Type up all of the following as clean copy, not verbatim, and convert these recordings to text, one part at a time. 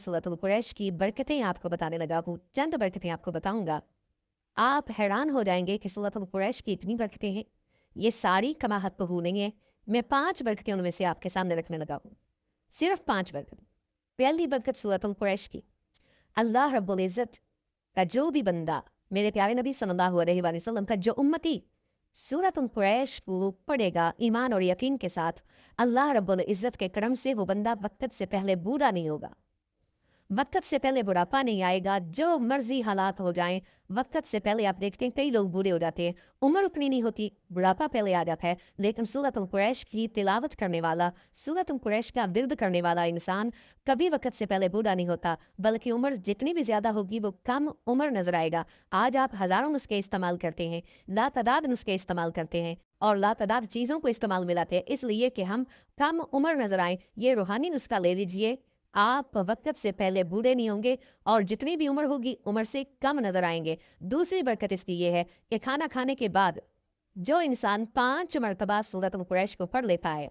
सूरतुल कुरैश की बरकतें आपको बताने लगा हूँ। चंद बरकतें आपको बताऊंगा, आप हैरान हो जाएंगे कि सूरतुल कुरैश की इतनी बरकतें हैं। ये सारी कमा हद को नहीं है। मैं 5 बरकतें उनमें से आपके सामने रखने लगा हूँ। सिर्फ 5 बरकत। पहली बरकत सूरतुल कुरैश की, अल्लाह रब्बुल इज़्ज़त का जो भी बंदा, मेरे प्यारे नबी सल्लल्लाहु अलैहि वसल्लम का जो उम्मती सूरतुल कुरैश को पढ़ेगा ईमान और यकीन के साथ, अल्लाह रब्बुल इज़्ज़त के करम से वो बंदा वक्त से पहले बूढ़ा नहीं होगा, वक्त से पहले बुढ़ापा नहीं आएगा। जो मर्जी हालात हो जाएं, वक्त से पहले आप देखते हैं कई लोग बूढ़े हो जाते हैं, उम्र उतनी नहीं होती, बुढ़ापा पहले आ जाता है। लेकिन सूरतुल कुरैश की तिलावत करने वाला, सूरतुल कुरैश का विर्द करने वाला इंसान कभी वक्त से पहले बूढ़ा नहीं होता, बल्कि उम्र जितनी भी ज़्यादा होगी वो कम उम्र नजर आएगा। आज आप हज़ारों नुस्खे इस्तेमाल करते हैं, लातादाद नुस्खे इस्तेमाल करते हैं और लातादाद चीज़ों को इस्तेमाल में लाते हैं इसलिए कि हम कम उम्र नजर आए। ये रूहानी नुस्खा ले लीजिए, आप वक्त से पहले बूढ़े नहीं होंगे और जितनी भी उम्र होगी उम्र से कम नजर आएंगे। दूसरी बरकत इसकी ये है कि खाना खाने के बाद जो इंसान 5 मरतबा सूरतुल कुरैश को पढ़ लेता है,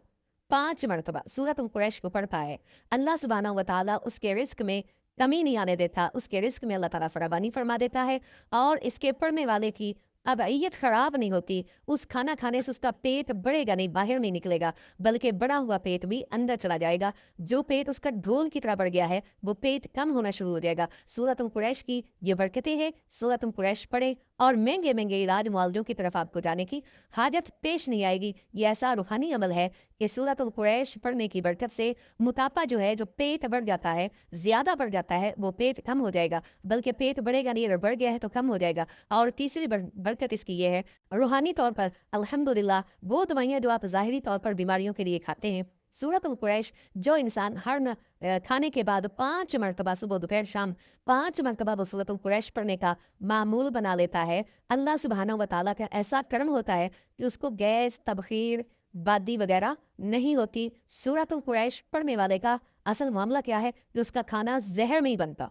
5 मरतबा सूरतुल कुरैश को पढ़ पाए, अल्लाह सुब्हानहू व तआला उसके रिस्क में कमी नहीं आने देता, उसके रिस्क में अल्लाह ताला फराबानी फरमा देता है और इसके पढ़ने वाले की अब अय्यत खराब नहीं होती। उस खाना खाने से उसका पेट बढ़ेगा नहीं, बाहर नहीं निकलेगा, बल्कि बड़ा हुआ पेट भी अंदर चला जाएगा। जो पेट उसका ढोल की तरह बढ़ गया है वो पेट कम होना शुरू हो जाएगा। सूरतुल कुरैश की ये बरकतें हैं। सूरतुल कुरैश पढ़े और महंगे महंगे इलाज मुआवजों की तरफ आपको जाने की हाजत पेश नहीं आएगी। ये ऐसा रूहानी अमल है कि सूरतुल कुरैश पढ़ने की बरकत से मोटापा जो है, जो पेट बढ़ जाता है, ज़्यादा बढ़ जाता है, वो पेट कम हो जाएगा, बल्कि पेट बढ़ेगा नहीं, अगर बढ़ गया है तो कम हो जाएगा। और तीसरी बरकत इसकी ये है, रूहानी तौर पर अल्हम्दुलिल्लाह वो दवाइयाँ जो आप ज़ाहिरी तौर पर बीमारियों के लिए खाते हैं, सूरतुल कुरैश जो इंसान खाने के बाद 5 मरतबा सुबह दोपहर शाम 5 मरतबा वो सूरतुल कुरैश पढ़ने का मामूल बना लेता है, अल्लाह सुब्हानहू व तआला का ऐसा करम होता है कि उसको गैस, तबखीर, बादी वगैरह नहीं होती। सूरतुल कुरैश पढ़ने वाले का असल मामला क्या है कि उसका खाना जहर में ही बनता।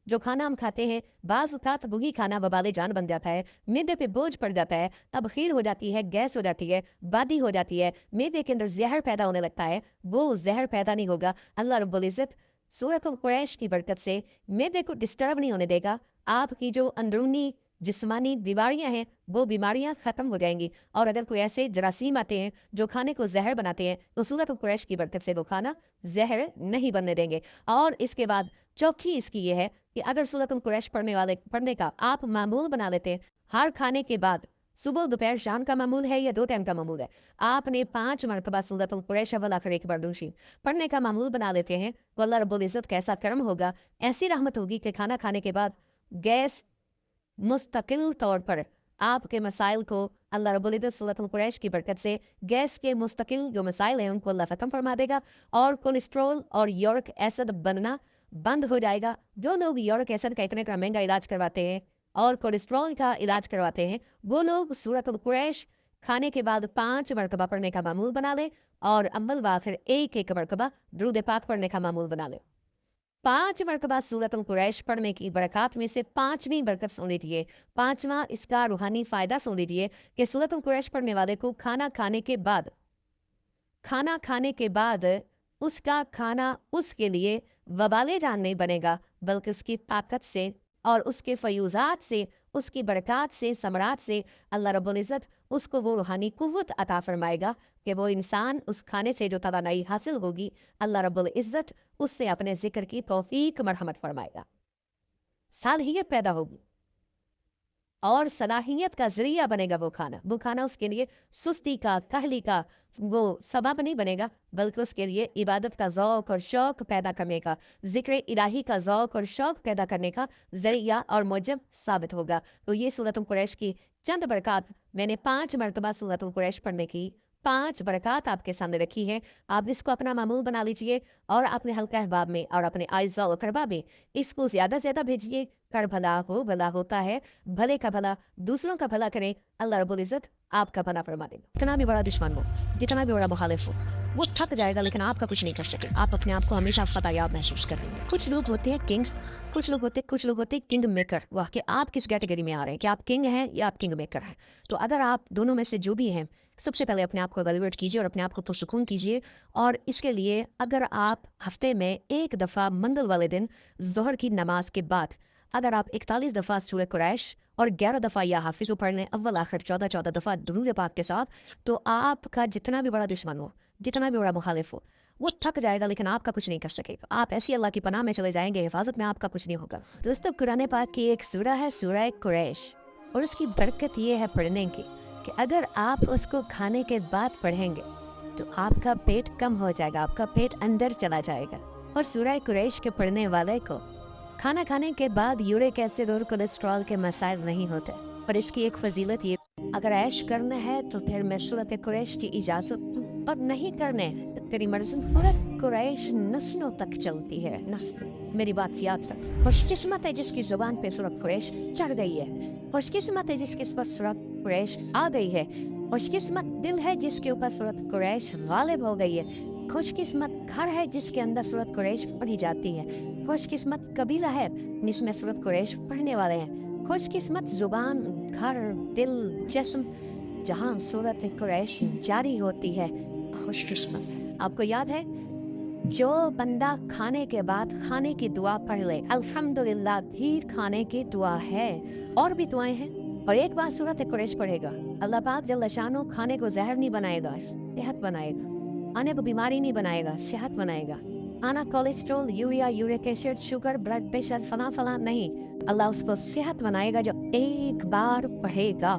जो खाना हम खाते हैं बाज़ औक़ात वही खाना वबाले जान बन जाता है, मैदे पे बोझ पड़ जाता है, तबखीर हो जाती है, गैस हो जाती है, बादी हो जाती है, मैदे के अंदर जहर पैदा होने लगता है। वो जहर पैदा नहीं होगा। अल्लाह रब्बुल इज़्ज़त सूरतुल कुरैश की बरकत से मैदे को डिस्टर्ब नहीं होने देगा। आपकी जो अंदरूनी जिस्मानी बीमारियां हैं वो बीमारियां ख़त्म हो जाएंगी। और अगर कोई ऐसे जरासीम आते हैं जो खाने को जहर बनाते हैं तो सूरतुल कुरैश की बरकत से वो खाना जहर नहीं बनने देंगे। और इसके बाद चौथी इसकी ये है कि अगर सूरतुल कुरैश पढ़ने का आप मामूल बना लेते हैं, हर खाने के बाद सुबह दोपहर शाम का मामूल है या 2 टाइम का मामूल है, आपने 5 मरतबा सूरतुल कुरैश अव्वल आखिर एक बरदूशी पढ़ने का मामूल बना लेते हैं तो अल्लाह रब्बुल इज़्ज़त का ऐसा करम होगा, ऐसी रहमत होगी कि खाना खाने के बाद गैस मुस्तकिल तौर पर आपके मसाइल को अल्लाह रब्बुल इज़्ज़त सूरतुल कुरैश की बरकत से गैस के मुस्तकिल जो मसाइल हैं उनको अल्लाह ख़त्म फरमा देगा और कोलेस्ट्रॉल और यूरिक एसिड बनना बंद हो जाएगा। जो लोग यूरिक एसिड का इतने का महंगा इलाज करवाते हैं और कोलेस्ट्रॉल का इलाज करवाते हैं, वो लोग सूरतुल कुरैश खाने के बाद 5 मरतबा पढ़ने का मामूल बना ले और अव्वल व आखिर एक मरतबा दुरूद पाक पढ़ने का मामूल बना ले। 5 मरतबा सूरतुल कुरैश पढ़ने की बरक़ात में से 5वीं बरकत सुन लीजिए, 5वां इसका रूहानी फ़ायदा सुन लीजिए कि सूरतुल कुरैश पढ़ने वाले को खाना खाने के बाद उसका खाना उसके लिए वबाले जान नहीं बनेगा, बल्कि उसकी ताकत से और उसके फ़यूज़ात से, उसकी बरक़ात से, समरात से अल्लाह रब्बुल इज़्ज़त उसको वो रूहानी कुव्वत अता फ़रमाएगा कि वो इंसान उस खाने से जो तवानाई हासिल होगी, अल्लाह रब्बुल इज़्ज़त उससे अपने ज़िक्र की तौफ़ीक मरहमत फ़रमाएगा। सालहियत पैदा होगी और सलाहियत का ज़रिया बनेगा वो खाना। वो खाना उसके लिए सुस्ती का, कहली का वो सबब नहीं बनेगा, बल्कि उसके लिए इबादत का ज़ौक़ और शौक़ पैदा करने का, ज़िक्र इलाही का ज़ौक़ और शौक़ पैदा करने का ज़रिया और मूजब साबित होगा। तो ये सूरतुल कुरैश की चंद बरक़ात मैंने 5 मरतबा सूरतुल कुरैश पढ़ने की 5 बरक़ात आपके सामने रखी है। आप इसको अपना मामूल बना लीजिए और अपने हल्का अहबाब में और अपने आइज़ा और करबा में इसको ज़्यादा से ज़्यादा भेजिए। कर भला हो भला होता है, भले का भला दूसरों का भला करें, अल्लाह रब्बुल इज़्ज़त आपका भला फरमा देगा। जितना भी बड़ा दुश्मन हो, जितना भी बड़ा मुखालिफ हो, وہ تھک جائے گا لیکن آپ کا کچھ نہیں کر سکے. آپ اپنے آپ کو ہمیشہ فتح یاب محسوس کریں گے. کچھ لوگ ہوتے ہیں کنگ، کچھ لوگ ہوتے ہیں کنگ میکر. واہ کہ آپ کس کیٹیگری میں آ رہے ہیں، کہ آپ کنگ ہیں یا آپ کنگ میکر ہیں. تو اگر آپ دونوں میں سے جو بھی ہیں، سب سے پہلے اپنے آپ کو ایویلویٹ کیجیے اور اپنے آپ کو پرسکون کیجیے. اور اس کے لیے اگر آپ ہفتے میں ایک دفعہ منگل والے دن ظہر کی نماز کے بعد اگر آپ 41 دفعہ سورہ قریش اور 11 دفعہ یا حافظ پڑھ لیں، اول آخر 14 دفعہ درود پاک کے ساتھ، تو آپ کا جتنا بھی بڑا دشمن ہو، جتنا بھی بڑا مخالف ہو، وہ تھک جائے گا لیکن آپ کا کچھ نہیں کر سکے گا. آپ ایسی اللہ کی پناہ میں چلے جائیں گے، حفاظت میں آپ کا کچھ نہیں ہوگا. دوستو قرآن پاک کی ایک سورہ ہے سورہ قریش، اور اس کی برکت یہ ہے پڑھنے کی کہ اگر آپ اس کو کھانے کے بعد پڑھیں گے تو آپ کا پیٹ کم ہو جائے گا، آپ کا پیٹ اندر چلا جائے گا. اور سورہ قریش کے پڑھنے والے کو کھانا کھانے کے بعد یورک ایسڈ اور کولیسٹرول کے مسائل نہیں ہوتے. پر اس کی ایک فضیلت یہ، اگر عیش کرنا ہے تو پھر میں سورۃ قریش کی اجازت دوں، اور نہیں کرنے تیری مرضی. سورۃ قریش نسلوں تک چلتی ہے، نسل. میری بات یاد رکھ. خوش قسمت ہے جس کی زبان پہ سورۃ قریش چڑھ گئی ہے، خوش قسمت ہے جس کے اوپر سورۃ قریش آ گئی ہے، خوش قسمت دل ہے جس کے اوپر سورۃ قریش غالب ہو گئی ہے، خوش قسمت گھر ہے جس کے اندر سورۃ قریش پڑھی جاتی ہے، خوش قسمت قبیلہ ہے جس میں سورۃ قریش پڑھنے والے ہیں، خوش قسمت زبان، گھر، دل، جسم جہاں سورۃ قریش جاری ہوتی ہے. خوش قسمت. آپ کو یاد ہے جو بندہ کھانے کے بعد کھانے کی دعا پڑھ لے، الحمدللہ بھی کھانے کی دعا ہے، اور بھی دعائیں ہیں، اور ایک بار سورۃ قریش پڑھے گا، اللہ پاک جل شانہ کھانے کو زہر نہیں بنائے گا، صحت بنائے گا. کھانے کو بیماری نہیں بنائے گا، صحت بنائے گا. کھانا cholesterol, urea, uric acid, sugar, blood pressure, فلاں فلاں نہیں. اللہ اس کو صحت بنائے گا جو ایک بار پڑھے گا.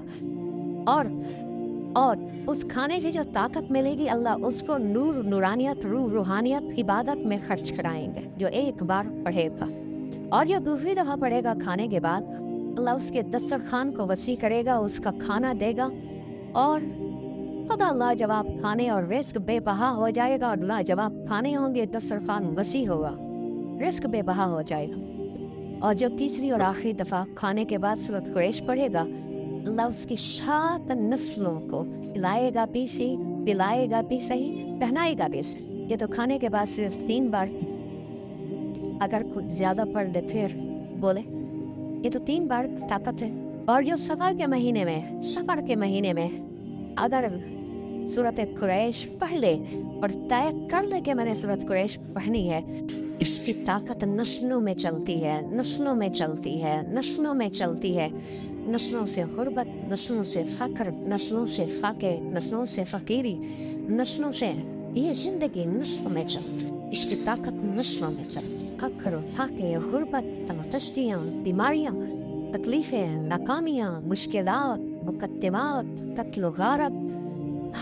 اور اس کھانے سے جو طاقت ملے گی، اللہ اس کو نور، نورانیت، روح، روحانیت، عبادت میں خرچ کرائیں گے جو ایک بار پڑھے گا. اور جو دوسری دفعہ پڑھے گا کھانے کے بعد، اللہ اس کے دسترخوان کو وسیع کرے گا، اس کا کھانا دے گا. اور خدا لاجواب کھانے اور رزق بے بہا ہو جائے گا. اور لاجواب کھانے ہوں گے، دسترخوان وسیع ہوگا، رزق بے بہا ہو جائے گا. اور جب تیسری اور آخری دفعہ کھانے کے بعد سورۃ قریش پڑھے گا، اللہ اس کی 7 نسلوں کو پلائے گا بھی صحیح، پلائے گا بھی صحیح، پہنائے گا بھی صحیح. یہ تو کھانے کے بعد صرف 3 بار، اگر کچھ زیادہ پڑھ لے پھر بولے. یہ تو 3 بار طاقت ہے. اور جو سفر کے مہینے میں اگر سورۃ قریش پڑھ لے اور طے کر لے کہ میں نے سورۃ قریش پڑھنی ہے، اس کی طاقت نسلوں میں چلتی ہے، نسلوں میں چلتی ہے، نسلوں میں چلتی ہے. نسلوں سے غربت، نسلوں سے فقر، نسلوں سے فاقے، نسلوں سے فقیری، نسلوں سے یہ زندگی نسلوں میں چلتی. اس کی طاقت نسلوں میں چلتی. فقر، فاقے، غربت، تندرستیاں، بیماریاں، تکلیفیں، ناکامیاں، مشکلات، مقدمات، قتل و غارت،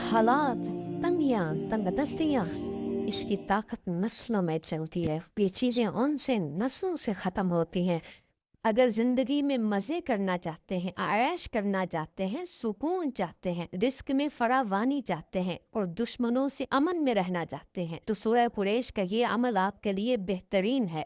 حالات، تنگیاں، تنگ دستیاں، اس کی طاقت نسلوں میں چلتی ہے. یہ چیزیں ان سے نسلوں سے ختم ہوتی ہیں. اگر زندگی میں مزے کرنا چاہتے ہیں، عیش کرنا چاہتے ہیں، سکون چاہتے ہیں، رزق میں فراوانی چاہتے ہیں، اور دشمنوں سے امن میں رہنا چاہتے ہیں، تو سورہ قریش کا یہ عمل آپ کے لیے بہترین ہے.